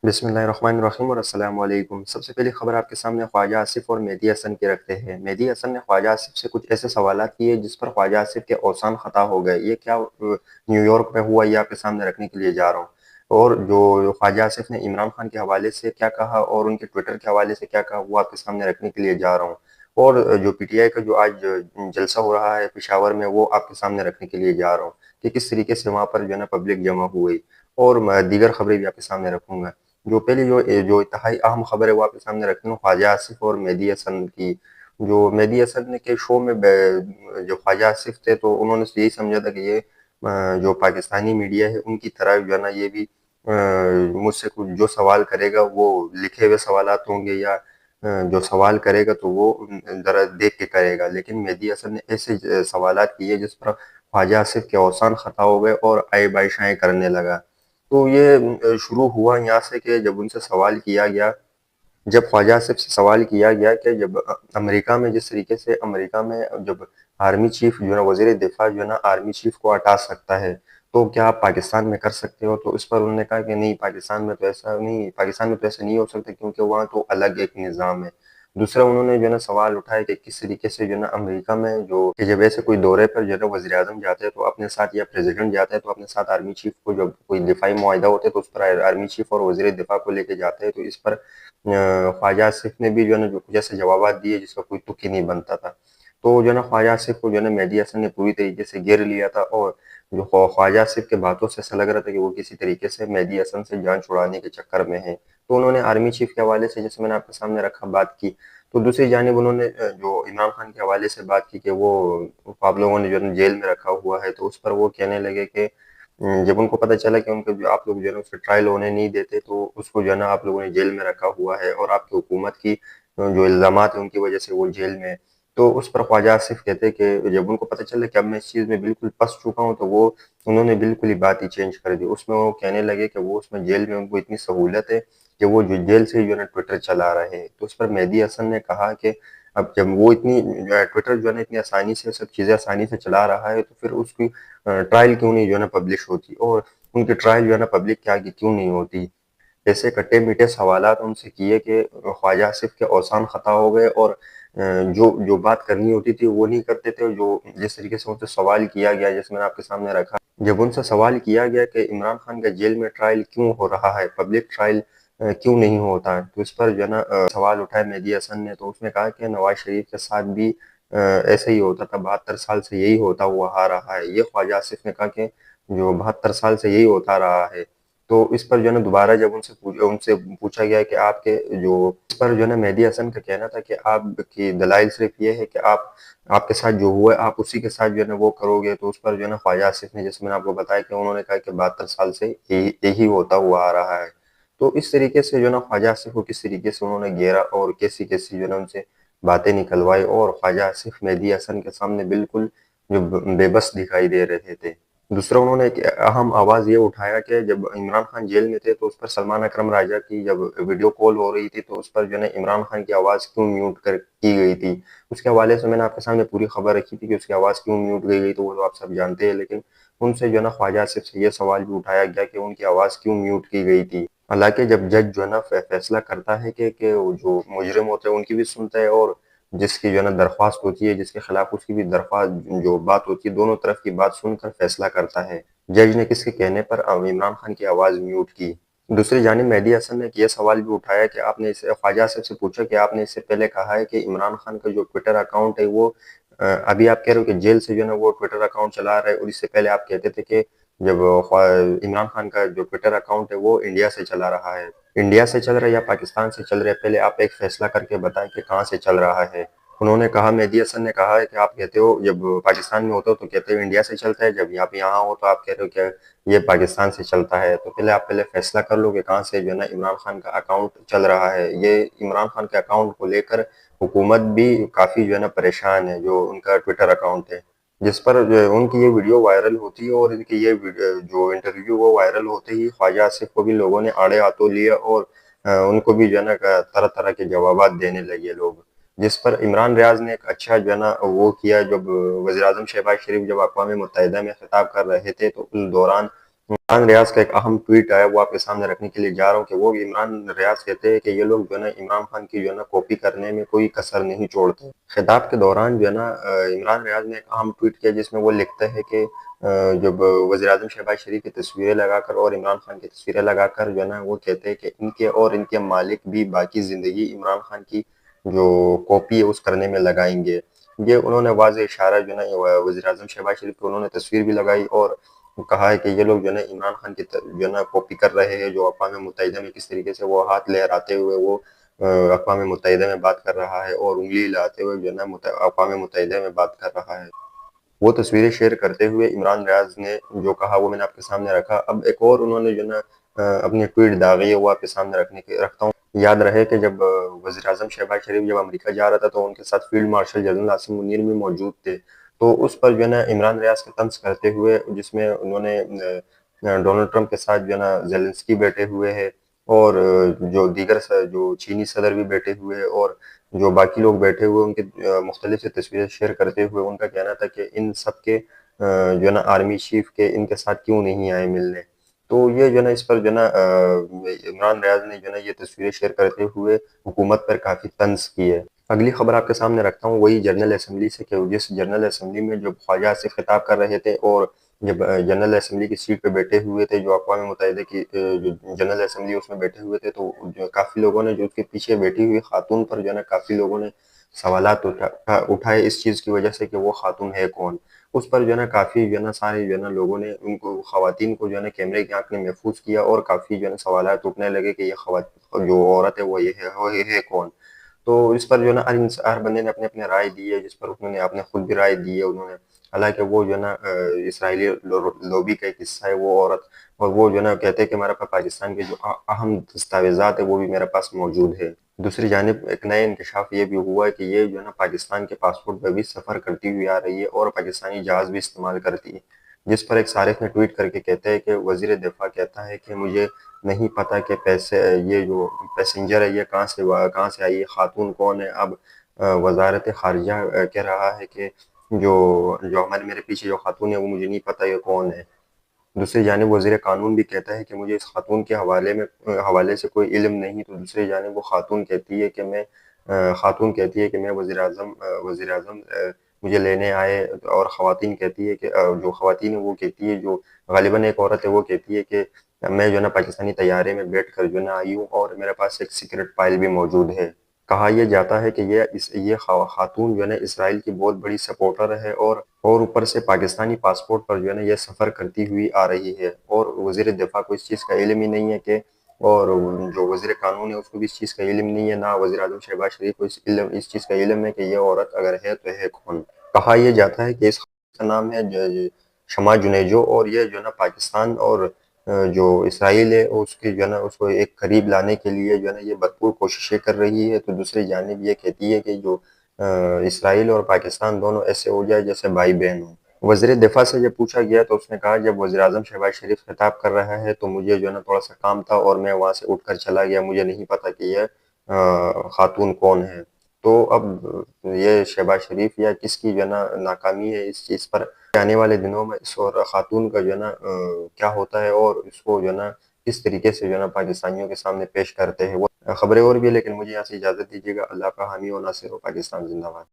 بسم اللہ الرحمن الرحیم اور السلام علیکم۔ سب سے پہلی خبر آپ کے سامنے خواجہ آصف اور مہدی حسن کی رکھتے ہیں۔ مہدی حسن نے خواجہ آصف سے کچھ ایسے سوالات کیے جس پر خواجہ آصف کے اوسان خطا ہو گئے۔ یہ کیا نیو یارک میں ہوا، یہ آپ کے سامنے رکھنے کے لیے جا رہا ہوں۔ اور جو خواجہ آصف نے عمران خان کے حوالے سے کیا کہا اور ان کے ٹویٹر کے حوالے سے کیا کہا، وہ آپ کے سامنے رکھنے کے لیے جا رہا ہوں۔ اور جو پی ٹی آئی کا جو آج جلسہ ہو رہا ہے پشاور میں، وہ آپ کے سامنے رکھنے کے لیے جا رہا ہوں کہ کس طریقے سے وہاں پر جو ہے نا پبلک جمع ہوئی، اور دیگر خبریں بھی آپ کے سامنے رکھوں گا۔ جو پہلی جو انتہائی اہم خبر ہے وہ آپ کے سامنے رکھتی ہوں خواجہ آصف اور مہدی حسن کی۔ جو مہدی حسن نے کے شو میں جو خواجہ آصف تھے تو انہوں نے یہی سمجھا تھا کہ یہ جو پاکستانی میڈیا ہے ان کی طرح جو ہے نا یہ بھی مجھ سے کچھ جو سوال کرے گا وہ لکھے ہوئے سوالات ہوں گے، یا جو سوال کرے گا تو وہ ذرا دیکھ کے کرے گا۔ لیکن مہدی حسن نے ایسے سوالات کیے جس پر خواجہ آصف کے اوسان خطا ہو گئے اور آئے بائشائیں کرنے لگا۔ تو یہ شروع ہوا یہاں سے کہ جب ان سے سوال کیا گیا، جب خواجہ آصف سے سوال کیا گیا کہ جب امریکہ میں جس طریقے سے امریکہ میں جب آرمی چیف جو ہے نا وزیر دفاع جو ہے نا آرمی چیف کو ہٹا سکتا ہے، تو کیا آپ پاکستان میں کر سکتے ہو؟ تو اس پر انہوں نے کہا کہ نہیں، پاکستان میں تو ایسا نہیں، پاکستان میں تو ایسا نہیں ہو سکتا کیونکہ وہاں تو الگ ایک نظام ہے۔ دوسرا انہوں نے جو ہے نا سوال اٹھایا کہ کس طریقے سے جو ہے نا امریکہ میں جو کہ جب ایسے کوئی دورے پر جو ہے نا وزیر اعظم جاتے ہیں تو اپنے ساتھ، یا پریزیڈنٹ جاتا ہے تو اپنے ساتھ آرمی چیف کو، جب کوئی دفاعی معاہدہ ہوتا ہے تو اس پر آرمی چیف اور وزیر دفاع کو لے کے جاتے ہیں، تو اس پر خواجہ آصف نے بھی جو ہے نا جو جیسے جوابات دیے جس کا کوئی تک ہی نہیں بنتا تھا۔ تو جو ہے نا خواجہ آصف کو جو ہے نا مہدی حسن نے پوری طریقے سے گھیر لیا تھا، اور جو خواجہ آصف کے باتوں سے ایسا لگ رہا تھا کہ وہ کسی طریقے سے مہدی حسن سے جان چھڑانے کے چکر میں ہیں۔ تو انہوں نے آرمی چیف کے حوالے سے، جیسے میں نے آپ کے سامنے رکھا، بات کی۔ تو دوسری جانب انہوں نے جو عمران خان کے حوالے سے بات کی کہ وہ آپ لوگوں نے جو ہے نا جیل میں رکھا ہوا ہے، تو اس پر وہ کہنے لگے کہ جب ان کو پتہ چلا کہ ان کو جو آپ لوگ جو ہے نا اس سے ٹرائل ہونے نہیں دیتے، تو اس کو جو ہے نا آپ لوگوں نے جیل میں رکھا ہوا ہے، اور آپ کی حکومت کی جو الزامات ہیں ان کی وجہ سے وہ جیل میں ہے۔ تو اس پر خواجہ آصف کہتے کہ جب ان کو پتہ چلا کہ اب میں اس چیز میں بالکل پس چکا ہوں، تو وہ انہوں نے بالکل ہی بات ہی چینج کر دی۔ اس میں وہ کہنے لگے کہ وہ اس میں جیل میں ان کو اتنی سہولت ہے کہ وہ جو جیل سے جو ہے نا ٹویٹر چلا رہے ہیں۔ تو اس پر مہدی حسن نے کہا کہ اب جب وہ اتنی ٹویٹر جو ہے نا اتنی آسانی سے سب چیزیں آسانی سے چلا رہا ہے، تو پھر اس کی ٹرائل کیوں نہیں جو ہے نا پبلش ہوتی، اور ان کی ٹرائل جو ہے نا پبلک کے آگے کیوں نہیں ہوتی۔ ایسے کٹے میٹھے سوالات ان سے کیے کہ خواجہ آصف کے اوسان خطا ہو گئے، اور جو بات کرنی ہوتی تھی وہ نہیں کرتے تھے۔ جو جس طریقے سے ان سے سوال کیا گیا، جیسے میں نے آپ کے سامنے رکھا، جب ان سے سوال کیا گیا کہ عمران خان کا جیل میں ٹرائل کیوں ہو رہا ہے، پبلک ٹرائل کیوں نہیں ہوتا ہے، تو اس پر جو ہے نا سوال اٹھائے مہدی حسن نے۔ تو اس نے کہا کہ نواز شریف کے ساتھ بھی ایسا ہی ہوتا تھا، 72 سال سے یہی ہوتا ہوا آ رہا ہے۔ یہ خواجہ آصف نے کہا کہ جو 72 سال سے یہی ہوتا رہا ہے۔ تو اس پر جو ہے نا دوبارہ جب ان سے پوچھا گیا کہ آپ کے جو اس پر جو ہے نا مہدی حسن کا کہنا تھا کہ آپ کی دلائل صرف یہ ہے کہ آپ کے ساتھ جو ہوا ہے آپ اسی کے ساتھ جو ہے نا وہ کرو گے۔ تو اس پر جو ہے نا خواجہ آصف نے، جیسے میں نے آپ کو بتایا کہ انہوں نے کہا کہ 72 سال سے یہی ہوتا ہوا آ رہا ہے۔ تو اس طریقے سے جو ہے نا خواجہ آصف کو کس طریقے سے انہوں نے گھیرا، اور کیسی کیسی جو ہے نا ان سے باتیں نکلوائی، اور خواجہ آصف مہدی حسن کے سامنے بالکل جو بے بس دکھائی دے رہے تھے۔ دوسرا انہوں نے ایک اہم آواز یہ اٹھایا کہ جب عمران خان جیل میں تھے تو اس پر سلمان اکرم راجہ کی جب ویڈیو کال ہو رہی تھی تو اس پر جو ہے نا عمران خان کی آواز کیوں میوٹ کی گئی تھی۔ اس کے حوالے سے میں نے آپ کے سامنے پوری خبر رکھی تھی کہ اس کی آواز کیوں میوٹ کی گئی، تو وہ تو آپ سب جانتے ہیں، لیکن ان سے جو ہے نا خواجہ آصف سے یہ سوال بھی اٹھایا گیا کہ ان کی آواز کیوں میوٹ کی گئی تھی۔ حالانکہ جب جج جو ہے نا فیصلہ کرتا ہے کہ وہ جو مجرم ہوتے ہیں ان کی بھی سنتا ہے، اور جس کی جو ہے نا درخواست ہوتی ہے، جس کے خلاف اس کی بھی درخواست جو بات ہوتی ہے، دونوں طرف کی بات سن کر فیصلہ کرتا ہے۔ جج نے کس کے کہنے پر عمران خان کی آواز میوٹ کی۔ دوسری جانب مہدی حسن نے یہ سوال بھی اٹھایا کہ آپ نے خواجہ آصف سے پوچھا کہ آپ نے اس سے پہلے کہا ہے کہ عمران خان کا جو ٹویٹر اکاؤنٹ ہے وہ ابھی آپ کہہ رہے ہو کہ جیل سے جو ہے نا وہ ٹویٹر اکاؤنٹ چلا رہا ہے، اور اس سے پہلے آپ کہتے تھے کہ جب عمران خان کا جو ٹویٹر اکاؤنٹ ہے وہ انڈیا سے چلا رہا ہے۔ انڈیا سے چل رہا ہے یا پاکستان سے چل رہا ہے، پہلے آپ ایک فیصلہ کر کے بتائیں کہ کہاں سے چل رہا ہے۔ انہوں نے کہا، مہدی حسن نے کہا ہے کہ آپ کہتے ہو جب پاکستان میں ہوتے ہو تو کہتے ہو انڈیا سے چلتا ہے، جب آپ یہاں ہو تو آپ کہہ رہے ہو کہ یہ پاکستان سے چلتا ہے۔ تو پہلے آپ فیصلہ کر لو کہ کہاں سے جو ہے نا عمران خان کا اکاؤنٹ چل رہا ہے۔ یہ عمران خان کے اکاؤنٹ کو لے کر حکومت بھی کافی جو ہے نا پریشان ہے، جو ان کا ٹویٹر اکاؤنٹ ہے، جس پر ان کی یہ ویڈیو وائرل ہوتی ہے، اور ان کی یہ جو انٹرویو وہ وائرل ہوتے ہی خواجہ آصف کو بھی لوگوں نے آڑے ہاتھوں لیا، اور ان کو بھی جو ہے نا طرح طرح کے جوابات دینے لگے لوگ، جس پر عمران ریاض نے ایک اچھا جو ہے نا وہ کیا۔ جب وزیر اعظم شہباز شریف جب اقوام متحدہ میں خطاب کر رہے تھے تو اس دوران عمران ریاض کا ایک اہم ٹویٹ آیا، وہ آپ کے سامنے رکھنے کے لیے جا رہا ہوں کہ وہ عمران ریاض کہتے ہیں کہ یہ لوگ جو ہے نا عمران خان کی جو ہے نا کاپی کرنے میں کوئی کسر نہیں چھوڑتے۔ خطاب کے دوران جو ہے نا عمران ریاض نے ایک اہم ٹویٹ کیا جس میں وہ لکھتا ہے کہ جب وزیر اعظم شہباز شریف کی تصویریں لگا کر اور عمران خان کی تصویریں لگا کر جو ہے نا وہ کہتے ہیں کہ ان کے اور ان کے مالک بھی باقی زندگی عمران خان کی جو کاپی ہے اس کرنے میں لگائیں گے۔ یہ انہوں نے واضح اشارہ جو ہے نا وزیر اعظم شہباز شریف کو انہوں نے تصویر بھی لگائی اور کہا ہے کہ یہ لوگ جو ہے نا عمران خان کی جو ہے نا کاپی کر رہے ہیں، جو اقوام متحدہ میں کس طریقے سے وہ ہاتھ لہراتے ہوئے وہ اقوام متحدہ میں بات کر رہا ہے اور انگلی ہلاتے ہوئے جو ہے نا اقوام متحدہ میں بات کر رہا ہے۔ وہ تصویریں شیئر کرتے ہوئے عمران ریاض نے جو کہا وہ میں نے آپ کے سامنے رکھا۔ اب ایک اور انہوں نے جو ہے نا اپنی ٹویٹ داغی ہے وہ آپ کے سامنے رکھتا ہوں۔ یاد رہے کہ جب وزیر اعظم شہباز شریف جب امریکہ جا رہا تھا تو ان کے ساتھ field marshal general Asim Munir بھی موجود تھے، تو اس پر جو ہے نا عمران ریاض کا طنز کرتے ہوئے جس میں انہوں نے ڈونلڈ ٹرمپ کے ساتھ جو ہے نا زیلنسکی بیٹھے ہوئے ہیں اور جو دیگر جو چینی صدر بھی بیٹھے ہوئے ہیں اور جو باقی لوگ بیٹھے ہوئے ان کے مختلف سے تصویریں شیئر کرتے ہوئے ان کا کہنا تھا کہ ان سب کے جو ہے نا آرمی چیف کے ان کے ساتھ کیوں نہیں آئے ملنے۔ تو یہ جو ہے نا اس پر جو ہے نا عمران ریاض نے جو ہے نا یہ تصویریں شیئر کرتے ہوئے حکومت پر کافی طنز کی ہے۔ اگلی خبر آپ کے سامنے رکھتا ہوں وہی جنرل اسمبلی سے کہ جس جنرل اسمبلی میں جب خواجہ آصف خطاب کر رہے تھے اور جب جنرل اسمبلی کی سیٹ پہ بیٹھے ہوئے تھے جو اقوام متحدہ کی جو جنرل اسمبلی اس میں بیٹھے ہوئے تھے تو کافی لوگوں نے جو اس کے پیچھے بیٹھی ہوئی خاتون پر جو ہے نا کافی لوگوں نے سوالات اٹھائے اس چیز کی وجہ سے کہ وہ خاتون ہے کون۔ اس پر جو ہے نا کافی جو ہے نا سارے جو ہے نا لوگوں نے ان کو خواتین کو جو ہے نا کیمرے کی آنکھ نے محفوظ کیا اور کافی جو ہے نا سوالات اٹھنے لگے کہ یہ خواتین جو عورت ہے وہ یہ ہے کون۔ تو اس پر جو ہے نا ہر بندے نے اپنے اپنے رائے دی ہے جس پر انہوں نے آپ نے خود بھی رائے دی ہے انہوں نے، حالانکہ وہ جو ہے نا اسرائیلی لوبی کا ایک حصہ ہے وہ عورت، اور وہ جو ہے نا کہتے ہیں کہ ہمارے پاس پاکستان کے جو اہم دستاویزات ہیں وہ بھی میرے پاس موجود ہے۔ دوسری جانب ایک نئے انکشاف یہ بھی ہوا ہے کہ یہ جو ہے نا پاکستان کے پاسپورٹ پہ بھی سفر کرتی ہوئی آ رہی ہے اور پاکستانی جہاز بھی استعمال کرتی ہے، جس پر ایک صارف نے ٹویٹ کر کے کہتے ہیں کہ وزیر دفاع کہتا ہے کہ مجھے نہیں پتا کہ یہ جو پیسنجر ہے یہ کہاں سے آئی ہے، خاتون کون ہے۔ اب وزارت خارجہ کہہ رہا ہے کہ جو میرے پیچھے جو خاتون ہے وہ مجھے نہیں پتا یہ کون ہے۔ دوسری جانب وزیر قانون بھی کہتا ہے کہ مجھے اس خاتون کے حوالے سے کوئی علم نہیں، تو دوسری جانب وہ خاتون کہتی ہے کہ میں وزیر اعظم مجھے لینے آئے، اور خواتین کہتی ہے کہ جو خواتین ہے وہ کہتی ہے جو غالباً ایک عورت ہے وہ کہتی ہے کہ میں جو ہے نا پاکستانی طیارے میں بیٹھ کر جو ہے نا آئی ہوں اور میرے پاس ایک سیکرٹ فائل بھی موجود ہے۔ کہا یہ جاتا ہے کہ یہ خاتون جو ہے نا اسرائیل کی بہت بڑی سپورٹر ہے اور اوپر سے پاکستانی پاسپورٹ پر جو ہے نا یہ سفر کرتی ہوئی آ رہی ہے، اور وزیر دفاع کو اس چیز کا علم ہی نہیں ہے کہ، اور جو وزیر قانون ہے اس کو بھی اس چیز کا علم نہیں ہے، نہ وزیر اعظم شہباز شریف کو اس چیز کا علم ہے کہ یہ عورت اگر ہے تو ہے کون۔ کہا یہ جاتا ہے کہ اس کا نام ہے شمع جنیجو، اور یہ جو ہے نا پاکستان اور جو اسرائیل ہے اس کی جو ہے نا اس کو ایک قریب لانے کے لیے جو ہے نا یہ بھرپور کوششیں کر رہی ہے، تو دوسری جانب یہ کہتی ہے کہ جو اسرائیل اور پاکستان دونوں ایسے ہو جائے جیسے بھائی بہن ہوں۔ وزیر دفاع سے جب پوچھا گیا تو اس نے کہا جب وزیر اعظم شہباز شریف خطاب کر رہا ہے تو مجھے جو ہے نا تھوڑا سا کام تھا اور میں وہاں سے اٹھ کر چلا گیا، مجھے نہیں پتا کہ یہ خاتون کون ہے۔ تو اب یہ شہباز شریف یا کس کی جو ہے نا ناکامی ہے اس چیز پر، آنے والے دنوں میں اس اور خاتون کا جو ہے نا کیا ہوتا ہے اور اس کو جو ہے نا کس طریقے سے جو ہے نا پاکستانیوں کے سامنے پیش کرتے ہیں، وہ خبریں اور بھی ہے لیکن مجھے یہاں سے اجازت دیجیے گا۔ اللہ کا حامی و ناصر ہو، پاکستان زندہ باد۔